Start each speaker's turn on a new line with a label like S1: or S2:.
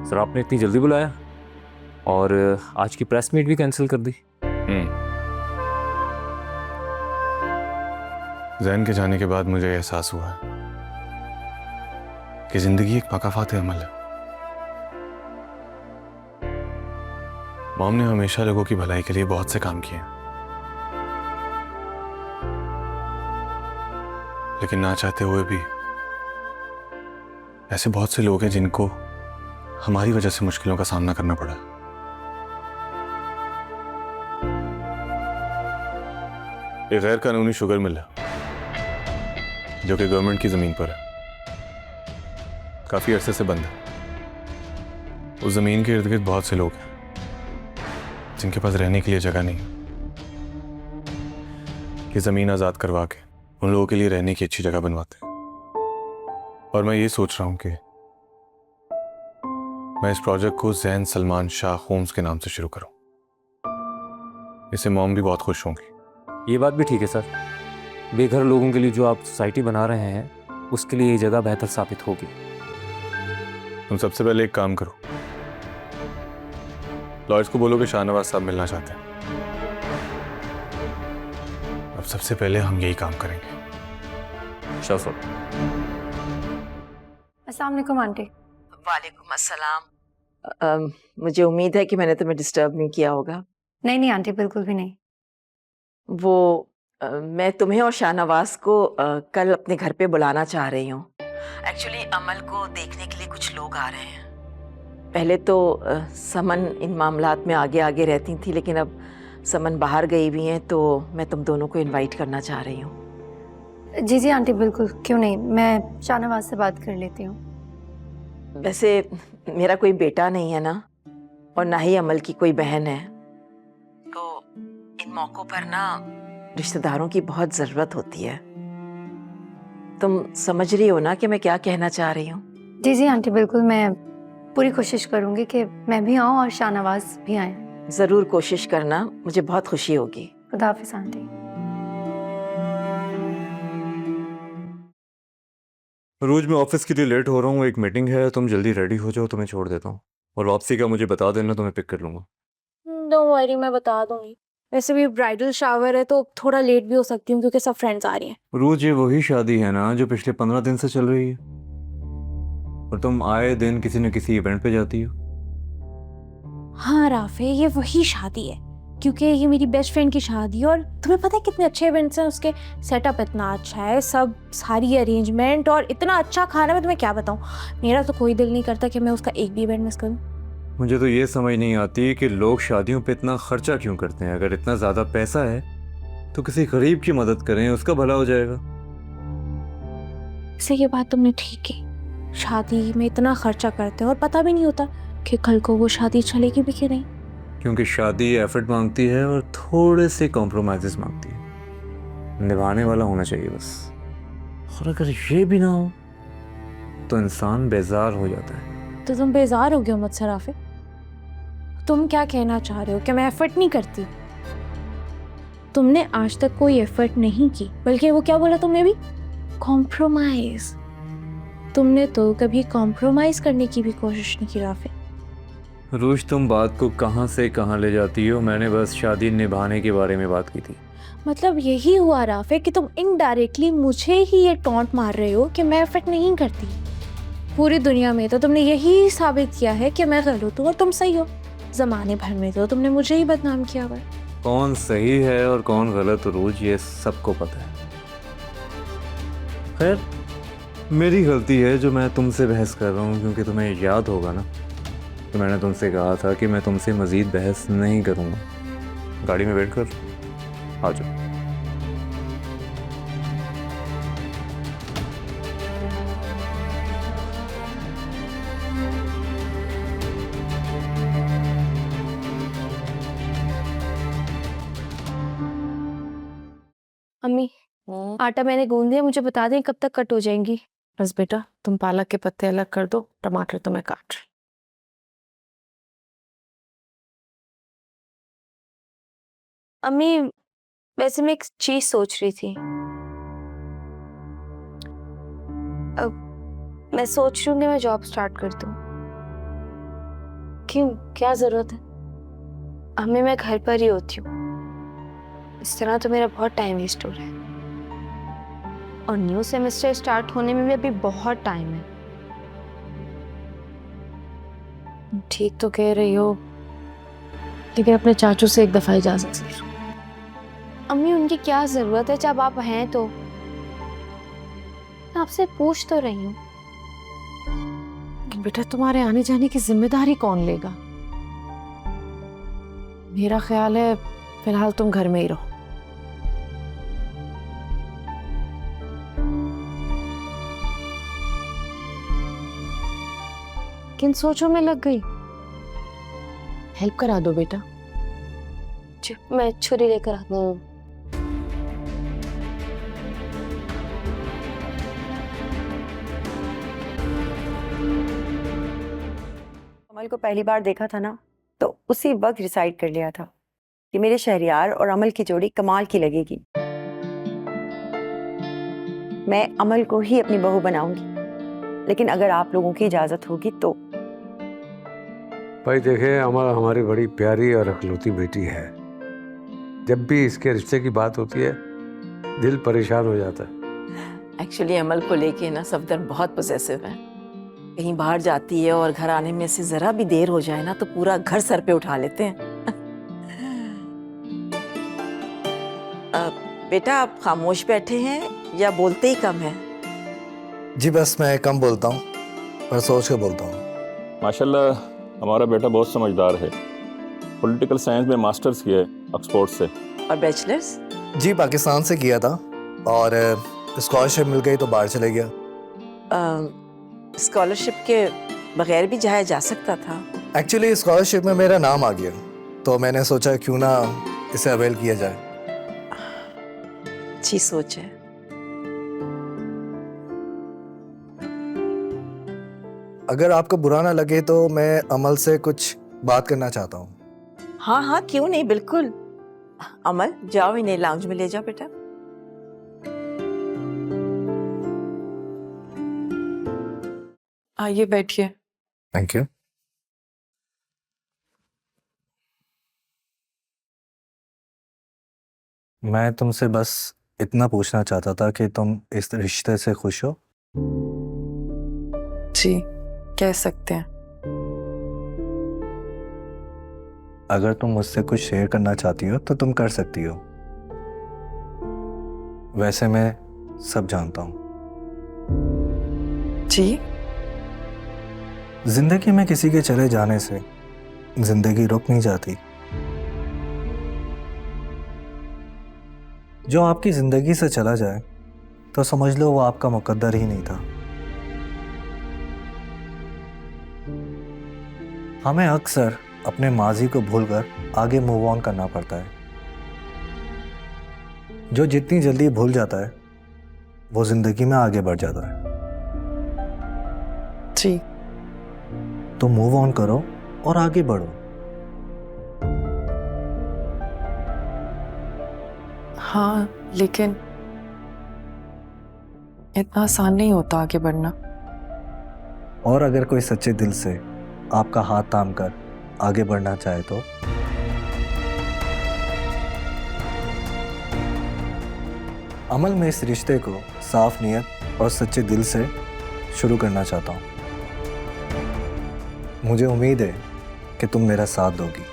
S1: Sir आपने इतनी जल्दी बुलाया और आज की प्रेस मीट भी कैंसिल कर दी।
S2: जैन के जाने के बाद मुझे एहसास हुआ कि जिंदगी एक मकाफात अमल है। मॉम ने हमेशा लोगों की भलाई के लिए बहुत से काम किए, लेकिन ना चाहते हुए भी ऐसे बहुत से लोग हैं जिनको हमारी वजह से मुश्किलों का सामना करना पड़ा। एक गैर कानूनी शुगर मिल है जो कि गवर्नमेंट की जमीन पर है, काफी अरसे से बंद है। उस जमीन के इर्द गिर्द बहुत से लोग हैं जिनके पास रहने के लिए जगह नहीं। ये जमीन आजाद करवा के उन लोगों के लिए रहने की अच्छी जगह बनवाते हैं। और मैं ये सोच रहा हूं कि मैं इस प्रोजेक्ट को जैन सलमान शाह होम्स के नाम से शुरू करूं। इससे मॉम भी बहुत खुश होंगी।
S1: ये बात भी ठीक है सर, बेघर लोगों के लिए जो आप सोसाइटी बना रहे हैं उसके लिए ये जगह बेहतर साबित होगी।
S2: तुम सबसे पहले एक काम करो, लॉयर्स को बोलो कि शाहनवाज साहब मिलना चाहते हैं। अब सबसे पहले हम यही काम करेंगे।
S1: शाह साहब।
S3: अस्सलाम वालेकुम आंटी।
S4: वालेकुम अस्सलाम। मुझे उम्मीद है कि मैंने तुम्हें डिस्टर्ब नहीं किया होगा।
S3: नहीं नहीं आंटी, बिल्कुल भी नहीं।
S4: वो मैं तुम्हें और शाहनवाज को कल अपने घर पे बुलाना चाह रही हूँ। एक्चुअली अमल को देखने के लिए कुछ लोग आ रहे हैं। पहले तो समन इन मामलात में आगे आगे रहती थी, लेकिन अब समन बाहर गई हुई हैं, तो मैं तुम दोनों को इनवाइट करना चाह रही हूँ।
S3: जी जी आंटी, बिल्कुल, क्यों नहीं, मैं शाहनवाज से बात कर लेती हूँ।
S4: वैसे मेरा कोई बेटा नहीं है ना, और ना ही अमल की कोई बहन है, तो इन मौक़ों पर ना रिश्तेदारों की बहुत ज़रूरत होती है। तुम समझ रही हो ना कि मैं क्या कहना चाह रही हूँ?
S3: जी जी आंटी, बिल्कुल, मैं पूरी कोशिश करूँगी कि मैं भी आऊँ और शाहनवाज भी आए।
S4: ज़रूर कोशिश करना, मुझे बहुत खुशी होगी।
S3: खुदा हाफिज़ आंटी।
S1: रोज मैं ऑफिस के लिए लेट हो रहा हूँ, एक मीटिंग है, तुम जल्दी रेडी हो जाओ तो मैं छोड़ देता हूँ, और वापसी का मुझे बता देना तो मैं पिक कर लूँगा।
S5: डोंट वरी, मैं बता दूंगी। वैसे भी ब्राइडल शावर है तो थोड़ा लेट भी हो सकती हूँ क्योंकि सब फ्रेंड्स आ रही हैं।
S1: रोज ये वही शादी है ना जो पिछले 15 दिन से चल रही है, और तुम आए दिन किसी न किसी इवेंट पे जाती हो।
S5: हाँ राफे, ये वही शादी है क्योंकि ये मेरी बेस्ट फ्रेंड की शादी है, और तुम्हें पता है कितने अच्छे इवेंट्स हैं उसके। सेटअप इतना अच्छा है, सब सारी अरेंजमेंट और इतना अच्छा खाना, मैं तुम्हें क्या बताऊँ। मेरा तो कोई दिल नहीं करता कि मैं उसका एक भी इवेंट मिस करूँ।
S1: मुझे तो ये समझ नहीं आती कि लोग शादियों पे इतना खर्चा क्यों करते हैं। अगर इतना ज़्यादा पैसा है तो किसी गरीब की मदद करें, उसका भला हो जाएगा।
S5: इसे ये बात तुमने ठीक की, शादी में इतना खर्चा करते हैं और पता भी नहीं होता कि कल को वो शादी चलेगी भी कि नहीं।
S1: क्योंकि शादी एफर्ट मांगती है और थोड़े से कॉम्प्रोमाइज़ मांगती है, निभाने वाला होना चाहिए बस। और अगर ये भी ना हो तो इंसान बेजार हो जाता है।
S5: तो तुम बेजार हो गए हो मुझसे राफे? तुम क्या कहना चाह रहे हो कि मैं एफर्ट नहीं करती? तुमने आज तक कोई एफर्ट नहीं की, बल्कि वो क्या बोला तुमने भी, कॉम्प्रोमाइज। तुमने तो कभी कॉम्प्रोमाइज करने की भी कोशिश नहीं की राफे।
S1: रोज तुम बात को कहाँ से कहाँ ले जाती हो। मैंने बस शादी निभाने के बारे में बात की थी।
S5: मतलब यही हुआ राफे कि तुम इनडायरेक्टली मुझे ही ये टॉन्ट मार रहे हो कि मैं एफर्ट नहीं करती। पूरी दुनिया में तो तुमने यही साबित किया है कि मैं गलत हूँ और तुम सही हो। जमाने भर में तो तुमने मुझे ही बदनाम किया हुआ है।
S1: कौन सही है और कौन गलत रोज ये सबको पता है। खैर, मेरी गलती है जो मैं तुमसे बहस कर रहा हूँ, क्योंकि तुम्हें याद होगा ना तो मैंने तुमसे कहा था कि मैं तुमसे मज़ीद बहस नहीं करूँगा। गाड़ी में वेट कर, आ जाओ।
S5: अम्मी, आटा मैंने गूंद दिया, मुझे बता दें कब तक कट हो जाएंगी।
S6: बस बेटा, तुम पालक के पत्ते अलग कर दो, टमाटर तो मैं काट रही।
S5: अम्मी, वैसे मैं एक चीज सोच रही थी। अब मैं सोच रही हूँ कि मैं जॉब स्टार्ट कर दूँ। क्यों, क्या जरूरत है?
S3: अम्मी मैं घर पर ही होती हूँ, इस तरह तो मेरा बहुत टाइम वेस्ट हो रहा है और न्यू सेमेस्टर स्टार्ट होने में भी अभी बहुत टाइम है।
S5: ठीक तो कह रही हो, लेकिन अपने चाचू से एक दफा इजाजत ले लो।
S3: अम्मी उनकी क्या जरूरत है जब आप हैं तो? मैं आपसे पूछ तो रही हूँ।
S6: बेटा तुम्हारे आने जाने की जिम्मेदारी कौन लेगा? मेरा ख्याल है फिलहाल तुम घर में ही रहो।
S5: किन सोचों में लग गई?
S6: हेल्प करा दो बेटा।
S5: मैं छुरी लेकर आती हूँ।
S7: अमल को पहली बार देखा था ना, तो उसी वक्त डिसाइड कर लिया था कि मेरे शहरियार और अमल की जोड़ी कमाल की लगेगी। मैं अमल को ही अपनी बहू बनाऊंगी, लेकिन अगर आप लोगों की इजाजत होगी तो।
S8: भाई देखे, अमल हमारी बड़ी प्यारी और अखलौती बेटी है। जब भी इसके रिश्ते की बात होती है दिल परेशान हो जाता है।
S4: एक्चुअली अमल को लेके ना सफदर बहुत पोजेसिव है। कहीं बाहर जाती है और घर आने में से जरा भी देर हो जाए ना तो पूरा घर सर पे उठा लेते हैं। बेटा आप खामोश बैठे हैं या बोलते ही कम हैं?
S9: जी बस मैं कम बोलता हूँ, पर सोच के बोलता हूँ।
S10: माशाल्लाह हमारा बेटा बहुत समझदार है। पॉलिटिकल साइंस में मास्टर्स किया है ऑक्सफोर्ड से।
S4: और बैचलर्स?
S9: जी पाकिस्तान से किया था और स्कॉलरशिप मिल गई तो बाहर चले गया।
S4: स्कॉलरशिप के बगैर भी जाया जा सकता था।
S9: एक्चुअली स्कॉलरशिप में मेरा नाम आ गया तो मैंने सोचा क्यों ना इसे अवेल किया जाए।
S4: अच्छी सोच है।
S9: अगर आपको बुरा ना लगे तो मैं अमल से कुछ बात करना चाहता हूँ।
S4: हाँ हाँ क्यों नहीं, बिल्कुल। अमल जाओ इन्हें लाउंज में ले जाओ बेटा।
S6: आइए बैठिए।
S9: Thank you. मैं तुमसे बस इतना पूछना चाहता था कि तुम इस रिश्ते से खुश हो?
S6: जी कह सकते हैं।
S9: अगर तुम मुझसे कुछ शेयर करना चाहती हो तो तुम कर सकती हो। वैसे मैं सब जानता हूँ।
S6: जी
S9: जिंदगी में किसी के चले जाने से जिंदगी रुक नहीं जाती। जो आपकी जिंदगी से चला जाए तो समझ लो वो आपका मुकद्दर ही नहीं था। हमें अक्सर अपने माजी को भूलकर आगे मूव ऑन करना पड़ता है। जो जितनी जल्दी भूल जाता है वो जिंदगी में आगे बढ़ जाता है।
S6: जी
S9: तो मूव ऑन करो और आगे बढ़ो।
S6: हाँ लेकिन इतना आसान नहीं होता आगे बढ़ना।
S9: और अगर कोई सच्चे दिल से आपका हाथ थाम कर आगे बढ़ना चाहे तो अमल में इस रिश्ते को साफ नीयत और सच्चे दिल से शुरू करना चाहता हूँ। मुझे उम्मीद है कि तुम मेरा साथ दोगी।